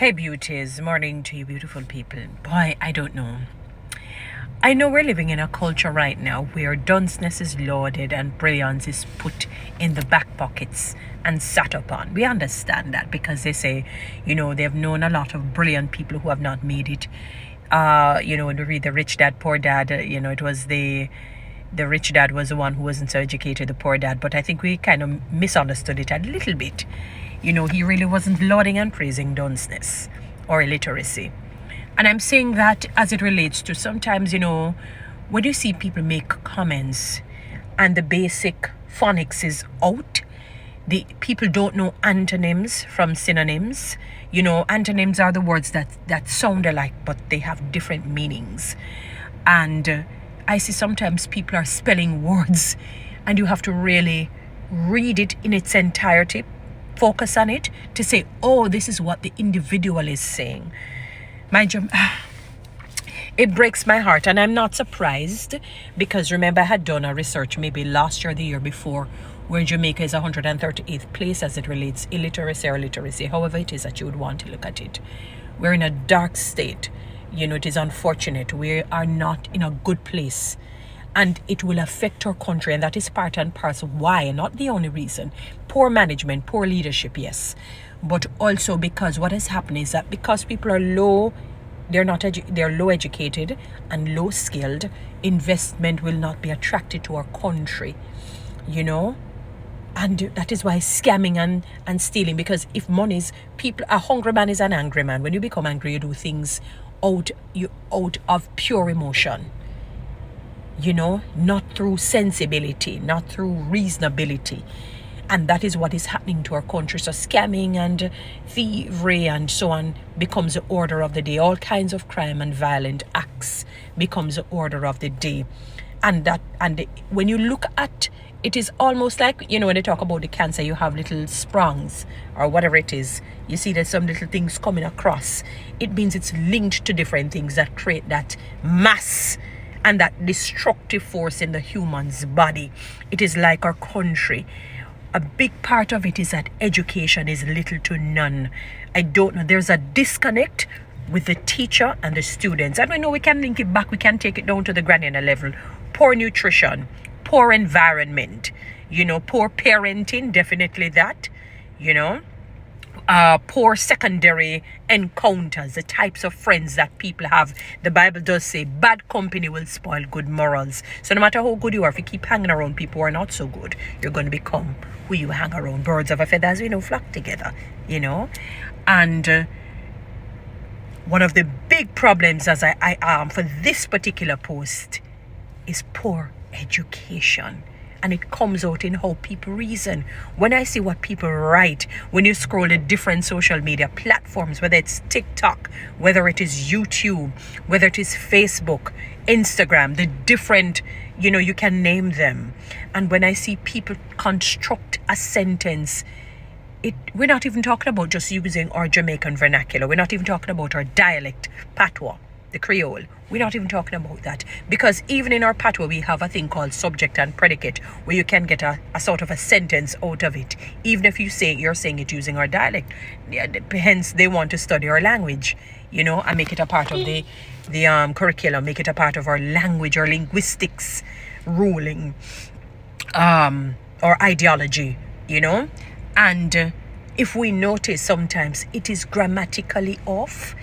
Hey beauties, morning to you beautiful people. Boy, I don't know. I know we're living in a culture right now where dunceness is lauded and brilliance is put in the back pockets and sat upon. We understand that because they say, they've known a lot of brilliant people who have not made it. When we read the Rich Dad, Poor Dad, it was the rich dad was the one who wasn't so educated, the poor dad. But I think we kind of misunderstood it a little bit. He really wasn't lauding and praising dunceness or illiteracy. And I'm saying that as it relates to sometimes, when you see people make comments and the basic phonics is out, the people don't know antonyms from synonyms. Antonyms are the words that sound alike, but they have different meanings. And I see sometimes people are spelling words and you have to really read it in its entirety, focus on it to say, oh, this is what the individual is saying. It breaks my heart, and I'm not surprised because remember I had done a research maybe last year or the year before where Jamaica is 138th place as it relates illiteracy or literacy, however it is that you would want to look at it. We're in a dark state. It is unfortunate. We are not in a good place. And it will affect our country. And that is part and parcel why, and not the only reason. Poor management, poor leadership, yes. But also because what has happened is that because people are low, they're low educated and low skilled, investment will not be attracted to our country. And that is why scamming and stealing, because if money is a hungry man is an angry man. When you become angry, you do things out of pure emotion. Not through sensibility, not through reasonability. And that is what is happening to our country. So scamming and thievery and so on becomes the order of the day. All kinds of crime and violent acts becomes the order of the day. And when you look at it, is almost like, when they talk about the cancer, you have little sprangs or whatever it is. You see there's some little things coming across. It means it's linked to different things that create that mass and that destructive force in the human's body. It is like our country. A big part of it is that education is little to none. I don't know. There's a disconnect with the teacher and the students. And we know we can link it back. We can take it down to the granular level. Poor nutrition, poor environment, poor parenting, definitely that, poor secondary encounters, the types of friends that people have. The Bible does say bad company will spoil good morals. So no matter how good you are, if you keep hanging around people who are not so good, you're going to become who you hang around. Birds of a feather, as we know, flock together, And one of the big problems as I am for this particular post is poor education. And it comes out in how people reason. When I see what people write, when you scroll the different social media platforms, whether it's TikTok, whether it is YouTube, whether it is Facebook, Instagram, the different, you can name them. And when I see people construct a sentence, we're not even talking about just using our Jamaican vernacular. We're not even talking about our dialect, patois, the Creole. We're not even talking about that, because even in our patois we have a thing called subject and predicate where you can get a sort of a sentence out of it, even if you're saying it using our dialect. Hence they want to study our language, and make it a part of the curriculum, make it a part of our language or linguistics ruling or ideology, and if we notice sometimes it is grammatically off.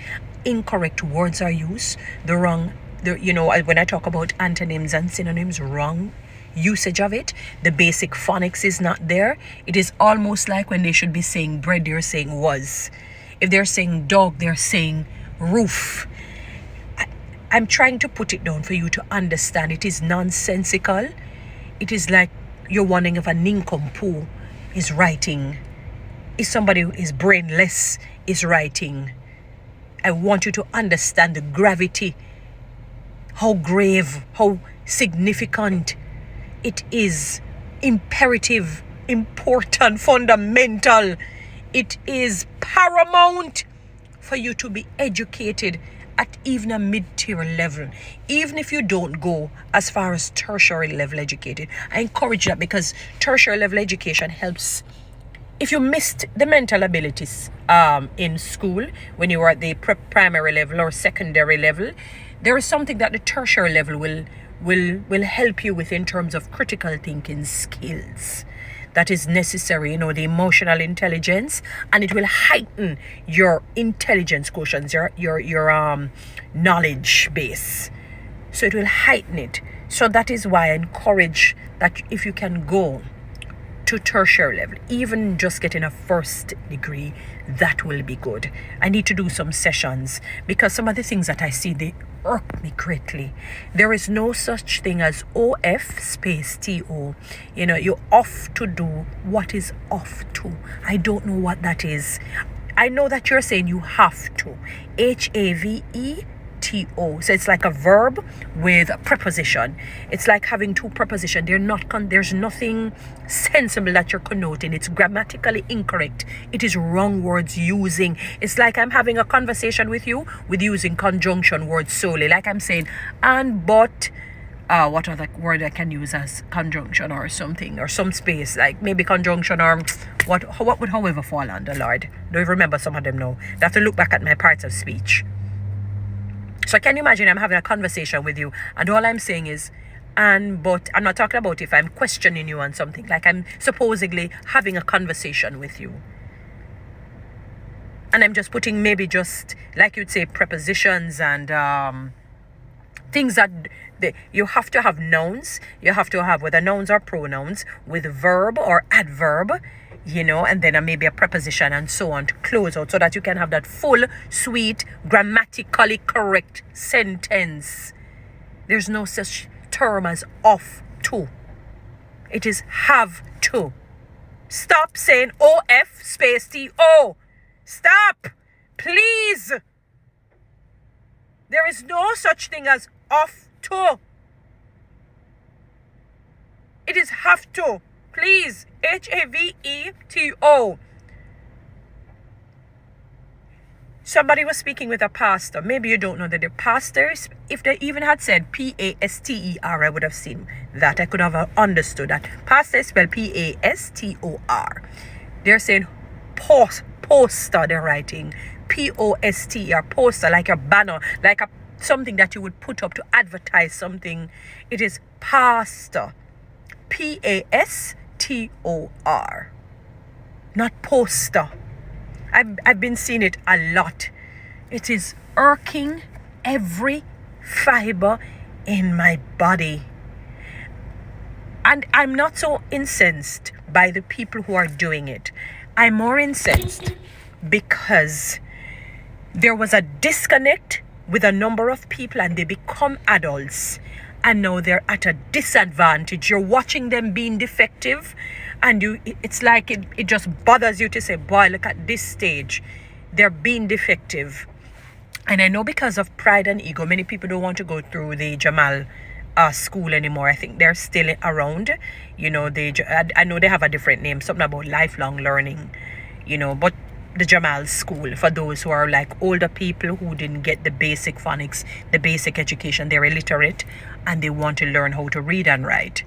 Incorrect words are used, when I talk about antonyms and synonyms, wrong usage of it. The basic phonics is not there. It is almost like when they should be saying bread, they're saying was. If they're saying dog, they're saying roof. I'm trying to put it down for you to understand. It is nonsensical. It is like you're wondering if a nincompoop is writing, if somebody who is brainless is writing. I want you to understand the gravity, how grave, how significant it is, imperative, important, fundamental. It is paramount for you to be educated at even a mid-tier level. Even if you don't go as far as tertiary level educated, I encourage that, because tertiary level education helps if you missed the mental abilities in school when you were at the primary level or secondary level, there is something that the tertiary level will help you with in terms of critical thinking skills that is necessary, the emotional intelligence, and it will heighten your intelligence quotient, your knowledge base. So it will heighten it. So that is why I encourage that if you can go to tertiary level, even just getting a first degree, that will be good. I need to do some sessions because some of the things that I see, they irk me greatly. There is no such thing as OF space TO. You're off to do what is off to. I don't know what that is. I know that you're saying you have to. HAVETO. So it's like a verb with a preposition. It's like having two prepositions. There's nothing sensible that you're connoting. It's grammatically incorrect. It is wrong words using. It's like I'm having a conversation with you with using conjunction words solely. Like I'm saying, and, but, what other word I can use as conjunction or something, or some space, like maybe conjunction or what would however fall under, Lord. Don't even remember some of them now. I have to look back at my parts of speech. So can you imagine I'm having a conversation with you and all I'm saying is, but I'm not talking about if I'm questioning you on something, like I'm supposedly having a conversation with you. And I'm just putting maybe just, like you'd say, prepositions and things that you have to have nouns. You have to have whether nouns or pronouns with verb or adverb, and then maybe a preposition and so on to close out so that you can have that full, sweet, grammatically correct sentence. There's no such term as off to. It is have to. Stop saying OF space TO. Stop, please. There is no such thing as off to. It is have to. Please, HAVETO. Somebody was speaking with a pastor. Maybe you don't know that the pastors, if they even had said PASTER, I would have seen that. I could have understood that. Pastor is spelled PASTOR. They're saying poster, they're writing POSTER, poster, like a banner, like something that you would put up to advertise something. It is pastor. PASTOR, not poster. I've been seeing it a lot. It is irking every fiber in my body. And I'm not so incensed by the people who are doing it. I'm more incensed because there was a disconnect with a number of people and they become adults. And now they're at a disadvantage. You're watching them being defective and it's like it just bothers you to say, boy, look at this stage. They're being defective. And I know because of pride and ego, many people don't want to go through the Jamal school anymore. I think they're still around. I know they have a different name, something about lifelong learning, but the Jamal school, for those who are like older people who didn't get the basic phonics, the basic education, they're illiterate and they want to learn how to read and write,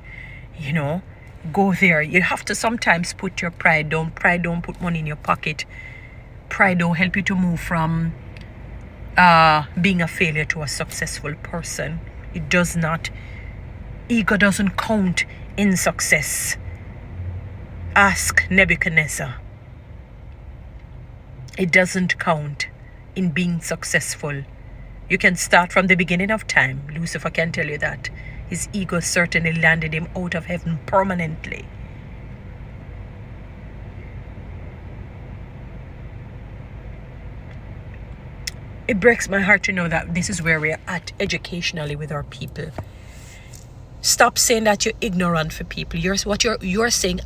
go there. You have to sometimes put your pride down. Pride don't put money in your pocket. Pride don't help you to move from being a failure to a successful person. It does not. Ego doesn't count in success. Ask Nebuchadnezzar. It doesn't count in being successful. You can start from the beginning of time. Lucifer can tell you that. His ego certainly landed him out of heaven permanently. It breaks my heart to know that this is where we're at educationally with our people. Stop saying that you're ignorant for people. You're saying,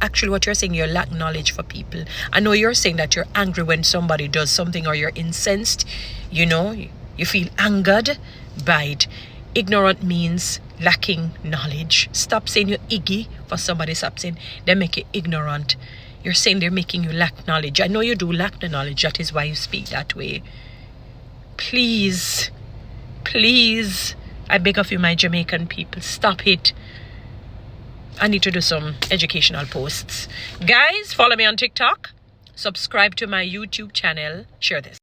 you lack knowledge for people. I know you're saying that you're angry when somebody does something or you're incensed. You feel angered by it. Ignorant means lacking knowledge. Stop saying you're iggy for somebody. Stop saying they make you ignorant. You're saying they're making you lack knowledge. I know you do lack the knowledge. That is why you speak that way. Please, I beg of you, my Jamaican people, stop it. I need to do some educational posts. Guys, follow me on TikTok. subscribe to my YouTube channel, share this.